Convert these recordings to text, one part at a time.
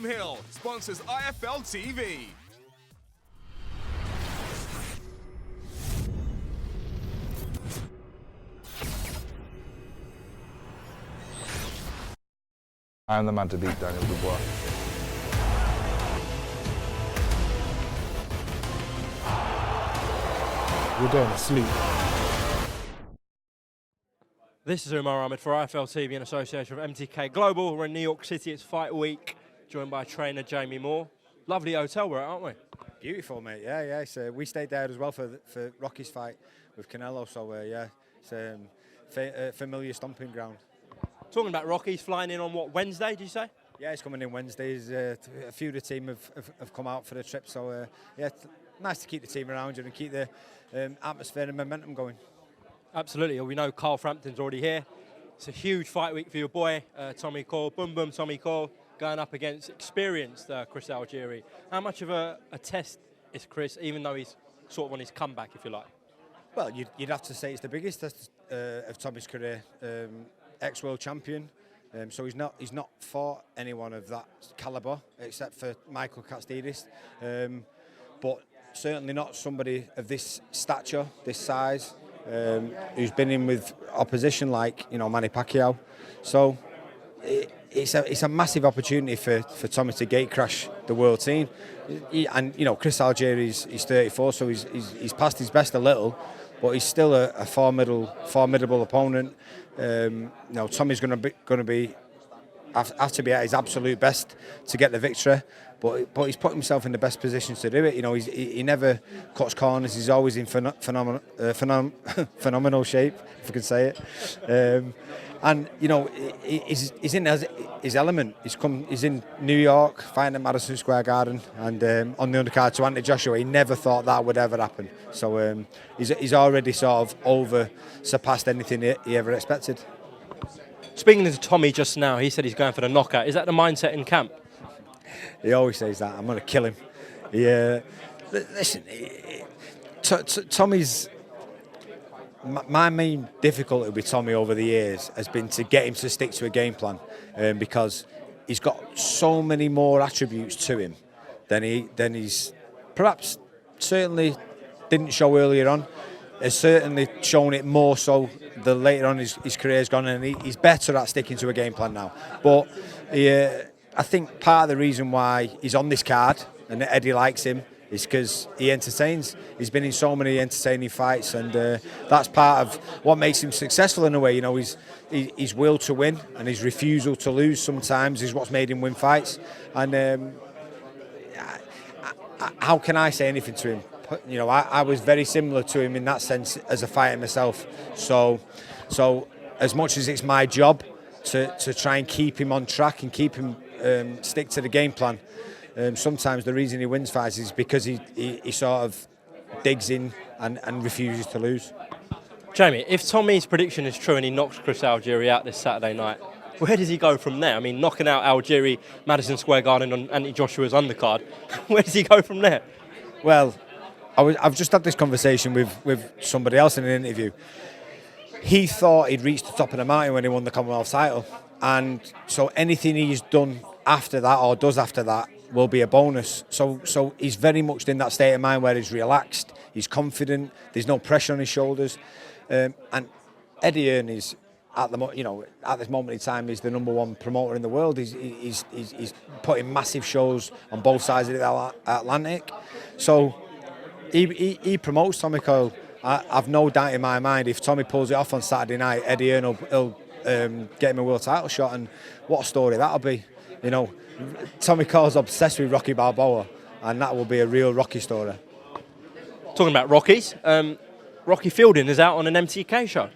William Hill sponsors IFL TV. I am the man to beat Daniel Dubois. You're going to sleep. This is UMAR AHMED for IFL TV in association with MTK Global. We're in New York City, it's fight week, joined by trainer Jamie Moore. Lovely hotel we're at, aren't we? Beautiful, mate. Yeah. So we stayed there as well for Rocky's fight with Canelo. So yeah, it's a familiar stomping ground. Talking about Rocky's flying in on what, Wednesday, did you say? Yeah, he's coming in Wednesdays. A few of the team have come out for the trip. So yeah, nice to keep the team around you and keep the atmosphere and momentum going. Absolutely. We know Carl Frampton's already here. It's a huge fight week for your boy, Tommy Coyle. Boom, boom, Tommy Coyle, going up against experienced Chris Algieri. How much of a test is Chris, even though he's sort of on his comeback, if you like? Well, you'd have to say it's the biggest test of Tommy's career. Ex-world champion, so he's not fought anyone of that calibre except for Michael Katsidis, but certainly not somebody of this stature, this size, who's been in with opposition like Manny Pacquiao. So it's a massive opportunity for Tommy to gate crash the world team. And Chris Algieri is 34, so he's past his best a little, but he's still a formidable opponent. Tommy's going to have to be at his absolute best to get the victory, but he's put himself in the best positions to do it. He never cuts corners. He's always in phenomenal shape, if I can say it. And he's in his element. He's in New York, fighting at Madison Square Garden, and on the undercard to Anthony Joshua. He never thought that would ever happen. So he's already sort of surpassed anything he ever expected. Speaking to Tommy just now, he said he's going for the knockout. Is that the mindset in camp? He always says that. I'm going to kill him. Yeah. Listen, Tommy's. My main difficulty with Tommy over the years has been to get him to stick to a game plan, because he's got so many more attributes to him than he's perhaps certainly didn't show earlier on. Has certainly shown it more so the later on his career's gone, and he's better at sticking to a game plan now. But I think part of the reason why he's on this card and Eddie likes him is because he entertains. He's been in so many entertaining fights, and that's part of what makes him successful in a way. His will to win and his refusal to lose sometimes is what's made him win fights. And how can I say anything to him? I was very similar to him in that sense as a fighter myself. So as much as it's my job to try and keep him on track and keep him stick to the game plan, sometimes the reason he wins fights is because he sort of digs in and refuses to lose. Jamie, if Tommy's prediction is true and he knocks Chris Algieri out this Saturday night, where does he go from there? I mean, knocking out Algieri, Madison Square Garden on Anthony Joshua's undercard, where does he go from there? Well, I've just had this conversation with somebody else in an interview. He thought he'd reached the top of the mountain when he won the Commonwealth title, and so anything he's done after that or does after that will be a bonus. So he's very much in that state of mind where he's relaxed, he's confident, there's no pressure on his shoulders, and Eddie Hearn is at this moment in time is the #1 promoter in the world. He's putting massive shows on both sides of the Atlantic. So he promotes Tommy Coyle. I've no doubt in my mind if Tommy pulls it off on Saturday night, Eddie Hearn will get him a world title shot, and what a story that'll be. Tommy Coyle's obsessed with Rocky Balboa, and that will be a real Rocky story. Talking about Rockies, Rocky Fielding is out on an MTK show.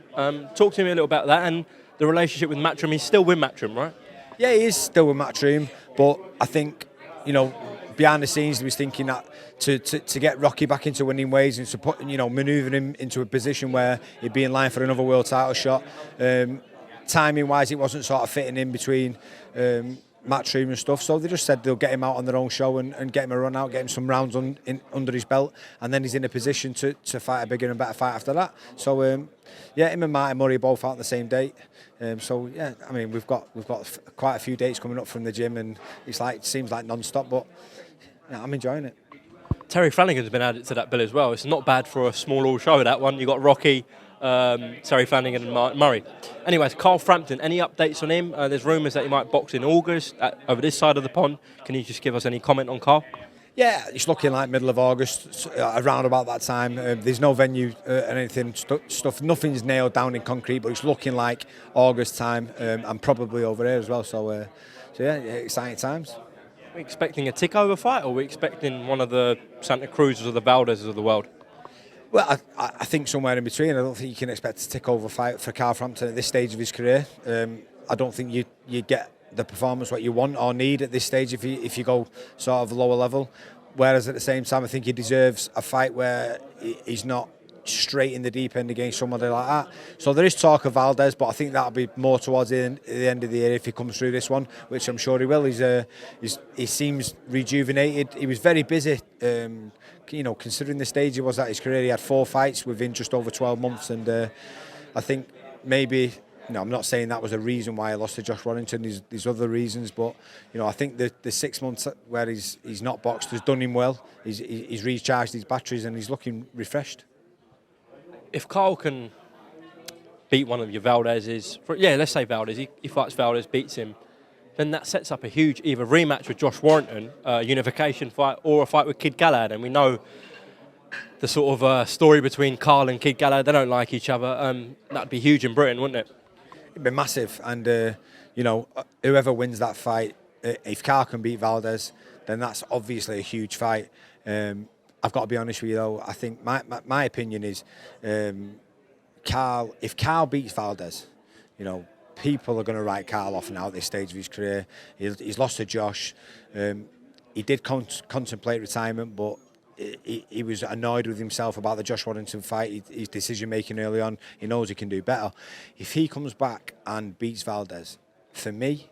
Talk to me a little about that and the relationship with Matchroom. He's still with Matchroom, right? Yeah, he is still with Matchroom, but I think, behind the scenes he was thinking that to get Rocky back into winning ways and to put, manoeuvre him into a position where he'd be in line for another world title shot. Timing wise, it wasn't sort of fitting in between matchroom and stuff. So they just said they'll get him out on their own show and get him a run out, get him some rounds under his belt, and then he's in a position to fight a bigger and better fight after that. So yeah, him and Martin Murray are both out on the same date. So yeah, I mean we've got quite a few dates coming up from the gym, and it seems like non-stop, but yeah, I'm enjoying it. Terry Flanagan's been added to that bill as well. It's not bad for a small all show, that one. You got Rocky, Terry Flanagan and Murray. Anyways, Carl Frampton, any updates on him? There's rumours that he might box in August over this side of the pond. Can you just give us any comment on Carl? Yeah, it's looking like middle of August, around about that time. There's no venue and anything, stuff. Nothing's nailed down in concrete, but it's looking like August time, and probably over here as well. So yeah, exciting times. Are we expecting a tick-over fight, or are we expecting one of the Santa Cruzes or the Valdez's of the world? Well, I think somewhere in between. I don't think you can expect a tick-over fight for Carl Frampton at this stage of his career. I don't think you get the performance what you want or need at this stage if you go sort of lower level. Whereas at the same time, I think he deserves a fight where he's not straight in the deep end against somebody like that. So there is talk of Valdez, but I think that'll be more towards the end of the year if he comes through this one, which I'm sure he will. He seems rejuvenated. He was very busy. Considering the stage he was at his career, he had 4 fights within just over 12 months, and I think maybe. I'm not saying that was a reason why I lost to Josh Warrington. There's other reasons, but I think the 6 months where he's not boxed has done him well. He's recharged his batteries and he's looking refreshed. If Carl can beat one of your Valdez's, let's say Valdez, he fights Valdez, beats him, then that sets up a huge either rematch with Josh Warrington, unification fight, or a fight with Kid Galahad. And we know the sort of story between Carl and Kid Galahad. They don't like each other. That'd be huge in Britain, wouldn't it? It'd be massive, and whoever wins that fight, if Carl can beat Valdez, then that's obviously a huge fight. I've got to be honest with you though. I think my opinion is, if Carl beats Valdez, people are going to write Carl off now at this stage of his career. He's lost to Josh. He did contemplate retirement, but he was annoyed with himself about the Josh Warrington fight, his decision making early on. He knows he can do better. If he comes back and beats Valdez, for me,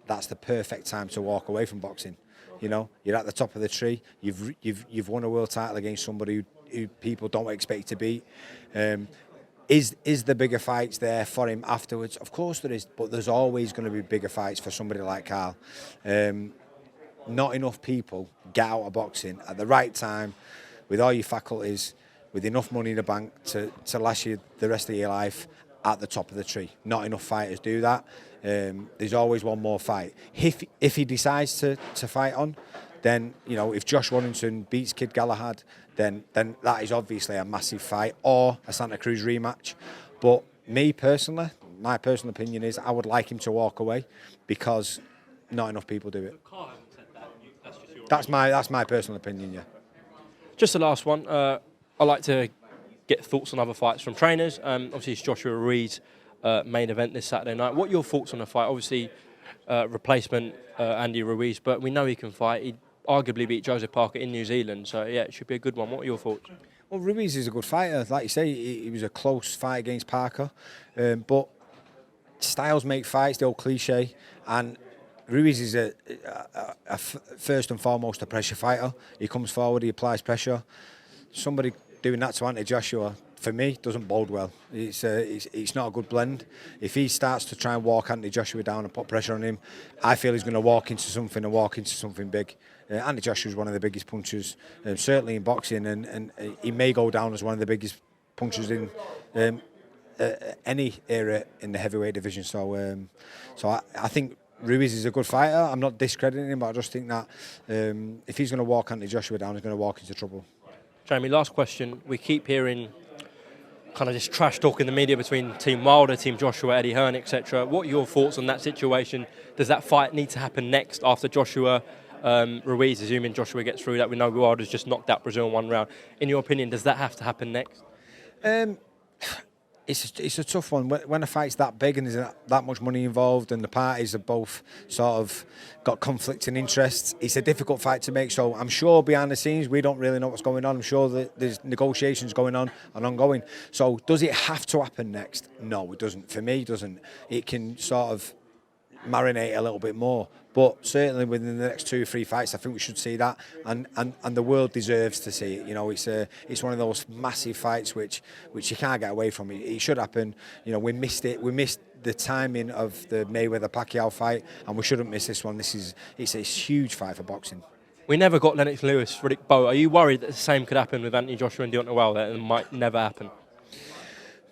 that's the perfect time to walk away from boxing. You're at the top of the tree. You've won a world title against somebody who people don't expect to beat. Is the bigger fights there for him afterwards? Of course there is, but there's always going to be bigger fights for somebody like Carl. Not enough people get out of boxing at the right time, with all your faculties, with enough money in the bank to last you the rest of your life at the top of the tree. Not enough fighters do that. There's always one more fight. If he decides to fight on, then if Josh Warrington beats Kid Galahad, then that is obviously a massive fight, or a Santa Cruz rematch. But me personally, my personal opinion is I would like him to walk away, because not enough people do it. That's my personal opinion, yeah. Just the last one. I'd like to get thoughts on other fights from trainers. Obviously, it's Joshua-Ruiz main event this Saturday night. What are your thoughts on the fight? Obviously, replacement Andy Ruiz, but we know he can fight. He arguably beat Joseph Parker in New Zealand, so yeah, it should be a good one. What are your thoughts? Well, Ruiz is a good fighter. Like you say, he was a close fight against Parker, but styles make fights, the old cliche, and Ruiz is first and foremost a pressure fighter. He comes forward, he applies pressure. Somebody doing that to Anthony Joshua, for me, doesn't bode well. It's not a good blend. If he starts to try and walk Anthony Joshua down and put pressure on him, I feel he's going to walk into something big. Anthony Joshua is one of the biggest punchers, certainly in boxing, and he may go down as one of the biggest punchers in any era in the heavyweight division. So I think Ruiz is a good fighter. I'm not discrediting him, but I just think that if he's going to walk Anthony Joshua down, he's going to walk into trouble. Jamie, last question. We keep hearing kind of just trash talk in the media between Team Wilder, Team Joshua, Eddie Hearn, etc. What are your thoughts on that situation? Does that fight need to happen next after Joshua Ruiz, assuming Joshua gets through that? We know Wilder's just knocked out Brazil in one round. In your opinion, does that have to happen next? It's a tough one. When a fight's that big and there's that much money involved and the parties have both sort of got conflicting interests, it's a difficult fight to make. So I'm sure behind the scenes we don't really know what's going on. I'm sure that there's negotiations going on and ongoing. So does it have to happen next? No, it doesn't. For me, it doesn't. It can sort of marinate a little bit more. But certainly within the next 2 or 3 fights, I think we should see that, and the world deserves to see it. You know, it's one of those massive fights which you can't get away from. It should happen. You know, we missed it. We missed the timing of the Mayweather-Pacquiao fight, and we shouldn't miss this one. It's a huge fight for boxing. We never got Lennox Lewis, Riddick Bowe. Are you worried that the same could happen with Anthony Joshua and Deontay Wilder, and it might never happen?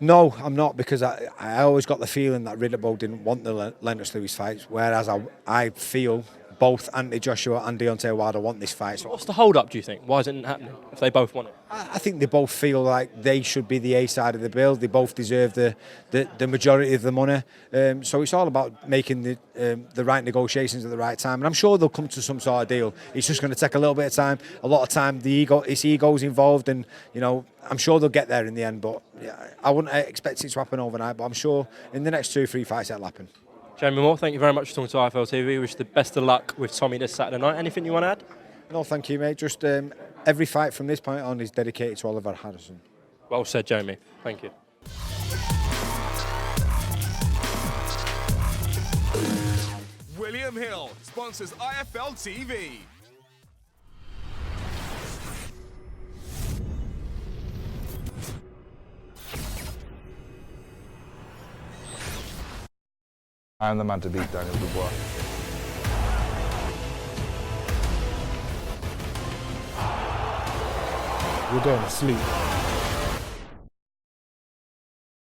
No, I'm not, because I always got the feeling that Riddick Bowe didn't want the Lennox Lewis fight, whereas I feel both Anthony Joshua and Deontay Wilder want this fight. So what's the hold-up, do you think? Why is it not happening if they both want it? I think they both feel like they should be the A side of the bill. They both deserve the majority of the money. So it's all about making the right negotiations at the right time. And I'm sure they'll come to some sort of deal. It's just going to take a little bit of time. A lot of time, it's ego's involved, and you know, I'm sure they'll get there in the end. But yeah, I wouldn't expect it to happen overnight. But I'm sure in the next 2 or 3 fights it'll happen. Jamie Moore, thank you very much for talking to IFL TV. Wish the best of luck with Tommy this Saturday night. Anything you want to add? No, thank you, mate. Just every fight from this point on is dedicated to Oliver Harrison. Well said, Jamie. Thank you. William Hill sponsors IFL TV. I am the man to beat Daniel Dubois. You're going to sleep.